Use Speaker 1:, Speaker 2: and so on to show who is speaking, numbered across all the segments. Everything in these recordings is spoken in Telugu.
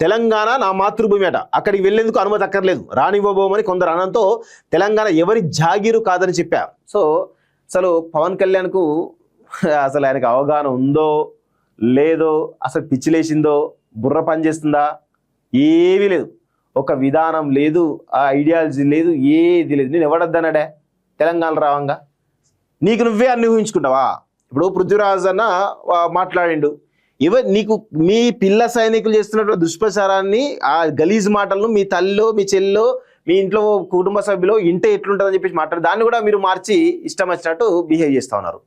Speaker 1: తెలంగాణ నా మాతృభూమి అట, అక్కడికి వెళ్లేందుకు అనుమతి అక్కర్లేదు, రానివ్వబోమని కొందరు అనంతో తెలంగాణ ఎవరి జాగీరు కాదని చెప్పా. సో అసలు పవన్ కళ్యాణ్కు అసలు ఆయనకు అవగాహన ఉందో లేదో, అసలు పిచ్చిలేసిందో, బుర్ర పనిచేస్తుందా, ఏమీ లేదు. ఒక విధానం లేదు, ఆ ఐడియాలజీ లేదు, ఏది లేదు. నేను ఎవడద్దన్నాడే తెలంగాణ రావంగా? నీకు నువ్వే అన్ని ఊహించుకుంటావా? ఇప్పుడు పృథ్వీరాజ్ అన్న మాట్లాడిండు, నీకు మీ పిల్ల సైనికులు చేస్తున్నటువంటి దుష్ప్రచారాన్ని, ఆ గలీజ్ మాటలను మీ తల్లిలో, మీ చెల్లిలో, మీ ఇంట్లో కుటుంబ సభ్యులో ఇంటే ఎట్లుంటుందని చెప్పేసి మాట్లాడి దాన్ని కూడా మీరు మార్చి ఇష్టం వచ్చినట్టు బిహేవ్ చేస్తూ ఉన్నారు.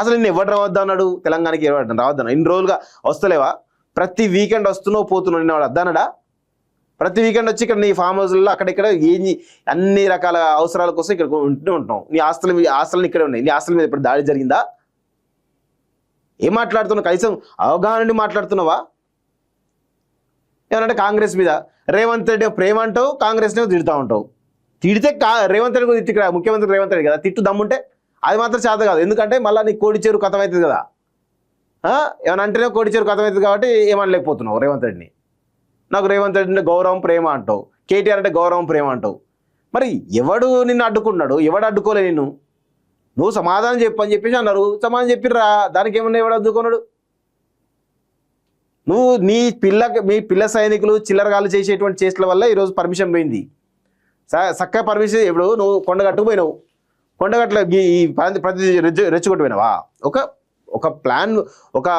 Speaker 1: అసలు నిన్ను ఎవరు రావద్దు అన్నాడు? తెలంగాణకి ఎవరు రావద్దన్నా? ఇన్ని రోజులుగా వస్తలేవా? ప్రతి వీకెండ్ వస్తున్నావు పోతున్నావు, నిన్న వాడు వద్దన్నాడా? ప్రతి వీకెండ్ వచ్చి ఇక్కడ నీ ఫామ్ హౌస్లో అక్కడిక్కడ అన్ని రకాల అవసరాల కోసం ఇక్కడ ఉంటూనే ఉంటాం. నీ ఆస్తులను ఇక్కడే ఉన్నాయి. నీ ఆస్తుల మీద ఇప్పుడు దాడి జరిగిందా? ఏం మాట్లాడుతున్నావు? కనీసం అవగాహన నుండి మాట్లాడుతున్నావా? ఏమనంటే కాంగ్రెస్ మీద రేవంత్ రెడ్డి ప్రేమ అంటావు, కాంగ్రెస్నే తిడుతూ ఉంటావు. తిడితే రేవంత్ రెడ్డి కూడా తిట్టి, ముఖ్యమంత్రి రేవంత్ రెడ్డి కదా, తిట్టు దమ్ముంటే అది మాత్రం చేత కాదు. ఎందుకంటే మళ్ళీ నీ కోడి చేరు కథం అవుతుంది కదా. ఏమనంటేనే కోడి చేరు కథం అవుతుంది కాబట్టి ఏమనలేకపోతున్నావు రేవంత్ రెడ్డిని. నాకు రేవంత్ రెడ్డి అంటే గౌరవం ప్రేమ అంటావు, కేటీఆర్ అంటే గౌరవం ప్రేమ అంటావు. మరి ఎవడు నిన్ను అడ్డుకున్నాడు? ఎవడు అడ్డుకోలే నిన్ను? నువ్వు సమాధానం చెప్పని చెప్పేసి అన్నారు, సమాధానం చెప్పిర్రా, దానికి ఏమన్నా ఎవడు అడ్డుకున్నాడు? నువ్వు మీ పిల్ల సైనికులు చిల్లరగాలు చేసేటువంటి చేష్టల వల్ల ఈరోజు పర్మిషన్ పోయింది. చక్కగా పర్మిషన్. ఇప్పుడు నువ్వు కొండగట్టుకు పోయినావు, కొండగట్ల ఈ ప్రతి రెచ్చగొట్టు పోయినావా? ఒక ప్లాన్, ఒక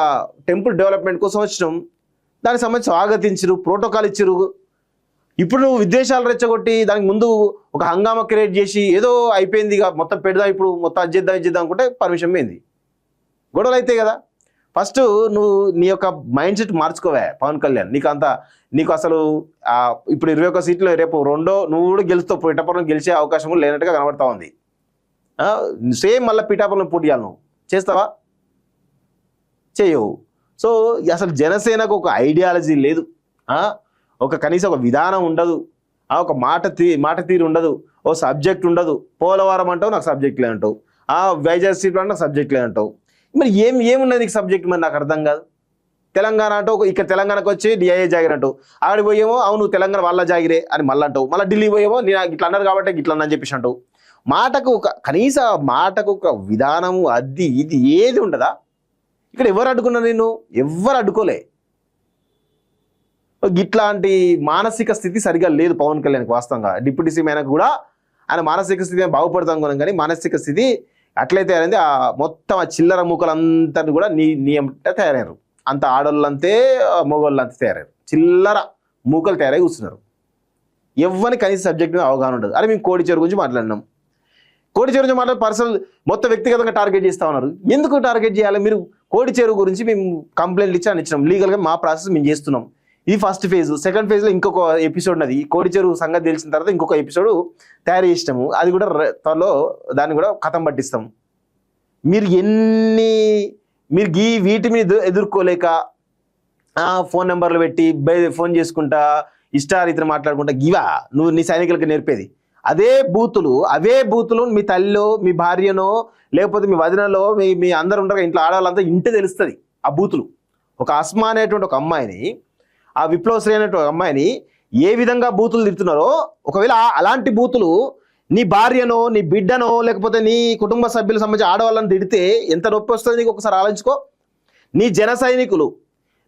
Speaker 1: టెంపుల్ డెవలప్మెంట్ కోసం వచ్చినాం, దానికి సంబంధించి స్వాగతించరు, ప్రోటోకాల్ ఇచ్చారు. ఇప్పుడు నువ్వు విద్వేషాలు రెచ్చగొట్టి దానికి ముందు ఒక హంగామా క్రియేట్ చేసి ఏదో అయిపోయింది ఇక మొత్తం పెడదాం, ఇప్పుడు మొత్తం అది చేద్దాం అనుకుంటే పర్మిషన్ పోయింది. గొడవలు అయితే కదా. ఫస్ట్ నువ్వు నీ యొక్క మైండ్ సెట్ మార్చుకోవా పవన్ కళ్యాణ్. నీకు అసలు ఇప్పుడు 21 సీట్లు, రేపు నువ్వు కూడా గెలుస్తావు, పిఠాపురం గెలిచే అవకాశం కూడా లేనట్టుగా కనబడతా ఉంది. సేమ్ మళ్ళీ పిఠాపురం పోటీ చేయాలి, నువ్వు చేస్తావా? చేయవు. సో అసలు జనసేనకు ఒక ఐడియాలజీ లేదు, కనీసం ఒక విధానం ఉండదు, ఒక మాట తీరు ఉండదు, ఓ సబ్జెక్ట్ ఉండదు. పోలవరం అంటావు, నాకు సబ్జెక్ట్ లేదంటావు. వైజాగ్ సీట్లు అంటే నాకు సబ్జెక్ట్ లేదంటావు. మరి ఏమున్నది నీకు సబ్జెక్ట్? మరి నాకు అర్థం కాదు. తెలంగాణ అంటావు, ఇక్కడ తెలంగాణకు వచ్చి డిఐఏ జాగిరి అంటావు, ఆడికి పోయేమో అవును తెలంగాణ వాళ్ళ జాగిరే అని మళ్ళీ అంటావు, మళ్ళీ ఢిల్లీ పోయేమో నేను ఇట్లా అన్నారు కాబట్టి ఇట్లా అని చెప్పేసి అంటావు. కనీస మాటకు ఒక విధానము అది ఇది ఏది ఉండదా? ఇక్కడ ఎవరు అడ్డుకున్నారు నిన్ను? ఎవ్వరు అడ్డుకోలే. ఇట్లాంటి మానసిక స్థితి సరిగా లేదు పవన్ కళ్యాణ్కి. వాస్తవంగా డిప్యూటీ సీఎం అయినా కూడా ఆయన మానసిక స్థితి బాగుపడతాం అనుకున్నాం, కానీ మానసిక స్థితి అట్లయితే అయింది. మొత్తం ఆ చిల్లర మూకలంతా కూడా నీ తయారయ్యారు. అంత ఆడోళ్ళంతే మగోళ్ళు అంతే తయారయ్యారు, చిల్లర మూకలు తయారై కూర్చున్నారు. ఎవరిని కనీస సబ్జెక్ట్ మీద అవగాహన ఉండదు. అరే మేము కోడి చెరువు గురించి మాట్లాడినాం, కోడి చెరువు గురించి మాట్లాడి పర్సనల్ మొత్తం వ్యక్తిగతంగా టార్గెట్ చేస్తూ ఉన్నారు. ఎందుకు టార్గెట్ చేయాలి? మీరు కోడి చెరువు గురించి మేము కంప్లైంట్లు ఇచ్చినాం, లీగల్గా మా ప్రాసెస్ మేము చేస్తున్నాం. ఇది ఫస్ట్ ఫేజ్. సెకండ్ ఫేజ్లో ఇంకొక ఎపిసోడ్ ఉన్నది. కోడి చెరువు సంగతి తెలిసిన తర్వాత ఇంకొక ఎపిసోడ్ తయారు చేసినాము, అది కూడా త్వరలో దాన్ని కూడా కథం పట్టిస్తాం. మీరు వీటి మీద ఎదుర్కోలేక ఫోన్ నెంబర్లు పెట్టి ఫోన్ చేసుకుంటా ఇష్టారీతిని మాట్లాడుకుంటా నువ్వు నీ సైనికులకి నేర్పేది అవే బూతులు మీ తల్లిలో, మీ భార్యనో, లేకపోతే మీ వదినలో, మీ అందరు ఉంటారు ఇంట్లో ఆడవాళ్ళంతా ఇంటే తెలుస్తుంది ఆ బూతులు. ఒక అస్మా అనేటువంటి ఒక అమ్మాయిని, ఆ విప్లవశ్రీ అనేటువంటి ఒక అమ్మాయిని ఏ విధంగా బూతులు తిడుతున్నారో, ఒకవేళ అలాంటి బూతులు నీ భార్యనో, నీ బిడ్డనో, లేకపోతే నీ కుటుంబ సభ్యులకు సంబంధించి ఆడవాళ్ళని తిడితే ఎంత నొప్పి వస్తుంది నీకు ఒకసారి ఆలోచించుకో. నీ జన సైనికులు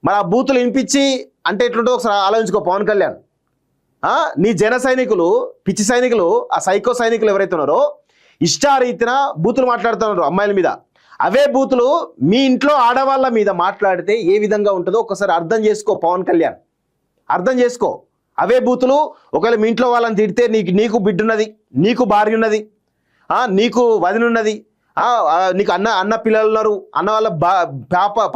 Speaker 1: మరి ఆ బూతులు వినిపించి అంటే ఎట్లుంటుందో ఒకసారి ఆలోచించుకో పవన్ కళ్యాణ్. నీ జన సైనికులు, పిచ్చి సైనికులు, ఆ సైకో సైనికులు ఎవరైతే ఉన్నారో ఇష్టారీతిన బూతులు మాట్లాడుతున్నారు అమ్మాయిల మీద, అవే బూతులు మీ ఇంట్లో ఆడవాళ్ళ మీద మాట్లాడితే ఏ విధంగా ఉంటుందో ఒకసారి అర్థం చేసుకో పవన్ కళ్యాణ్, అర్థం చేసుకో. అవే బూతులు ఒకవేళ మీ ఇంట్లో వాళ్ళని తిడితే నీకు బిడ్డున్నది, నీకు భార్య ఉన్నది, నీకు వదిన ఉన్నది, నీకు అన్న పిల్లలు ఉన్నారు, అన్న వాళ్ళ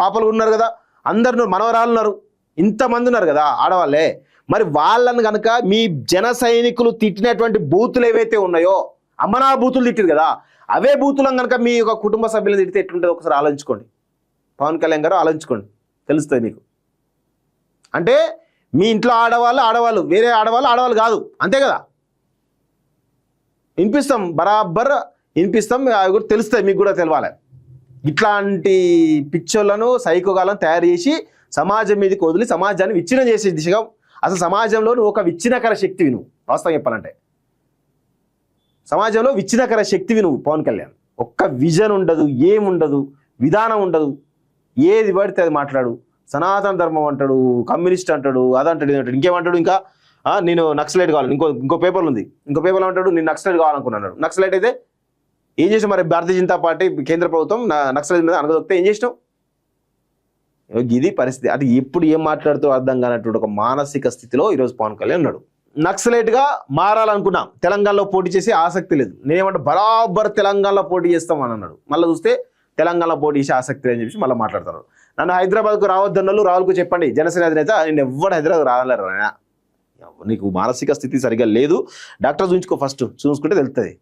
Speaker 1: పాపలు ఉన్నారు కదా, అందరు మనవరాలు ఉన్నారు, ఇంతమంది ఉన్నారు కదా ఆడవాళ్ళే. మరి వాళ్ళని కనుక మీ జన సైనికులు తిట్టినటువంటి బూతులు ఏవైతే ఉన్నాయో, అమ్మనా బూతులు తిట్టిరు కదా, అవే బూతులను కనుక మీ యొక్క కుటుంబ సభ్యులను తిడితే ఎట్లుంటుందో ఒకసారి ఆలోచించుకోండి పవన్ కళ్యాణ్ గారు, ఆలోచించుకోండి, తెలుస్తుంది మీకు. అంటే మీ ఇంట్లో ఆడవాళ్ళు వేరే ఆడవాళ్ళు కాదు, అంతే కదా. వినిపిస్తాం, బరాబర్ వినిపిస్తాం, అవి కూడా తెలుస్తాయి, మీకు కూడా తెలవాలి. ఇట్లాంటి పిచ్చోళ్ళను, సైకోగాలను తయారు చేసి సమాజం మీదకి వదిలి సమాజాన్ని విచ్ఛిన్నం చేసే దిశగా అసలు సమాజంలో నువ్వు ఒక విచ్ఛిన్నకర శక్తివి, నువ్వు వాస్తవం చెప్పాలంటే సమాజంలో విచ్ఛిన్నకర శక్తివి నువ్వు పవన్ కళ్యాణ్. ఒక్క విజన్ ఉండదు, ఏముండదు, విధానం ఉండదు, ఏది పడితే అది మాట్లాడు. సనాతన ధర్మం అంటాడు, కమ్యూనిస్ట్ అంటాడు, అదంటాడు, ఇదంటాడు, ఇంకేమంటాడు, ఇంకా నేను నక్సలైట్ కావాలి. ఇంకో పేపర్లు ఉంది, ఇంకో పేపర్లో అంటాడు నేను నక్సలైట్ కావాలనుకున్నాడు. నక్సలైట్ అయితే ఏం చేసినావు మరి? భారతీయ జనతా పార్టీ కేంద్ర ప్రభుత్వం నక్సలైట్ మీద అనగదొక్కితే ఏం చేసినావు? ఇది పరిస్థితి. అది ఎప్పుడు ఏం మాట్లాడుతూ అర్థం కానటువంటి ఒక మానసిక స్థితిలో ఈరోజు పవన్ కళ్యాణ్ ఉన్నాడు. నక్సలైట్గా మారాలనుకున్నాం, తెలంగాణలో పోటీ చేసే ఆసక్తి లేదు. నేనేమంటే బరాబర్ తెలంగాణలో పోటీ చేస్తామని అన్నాడు. మళ్ళీ చూస్తే తెలంగాణలో పోటీ చేసే ఆసక్తి లేదని చెప్పి మళ్ళీ మాట్లాడతారు. నన్ను హైదరాబాద్కు రావద్దన్నలు రాహుల్కు చెప్పండి, జనసేన అధినేత. నేను ఎవరు హైదరాబాద్ రాగలరు? నీకు మానసిక స్థితి సరిగ్గా లేదు, డాక్టర్ చూపించుకో, ఫస్ట్ చూసుకుంటే తెలుస్తుంది.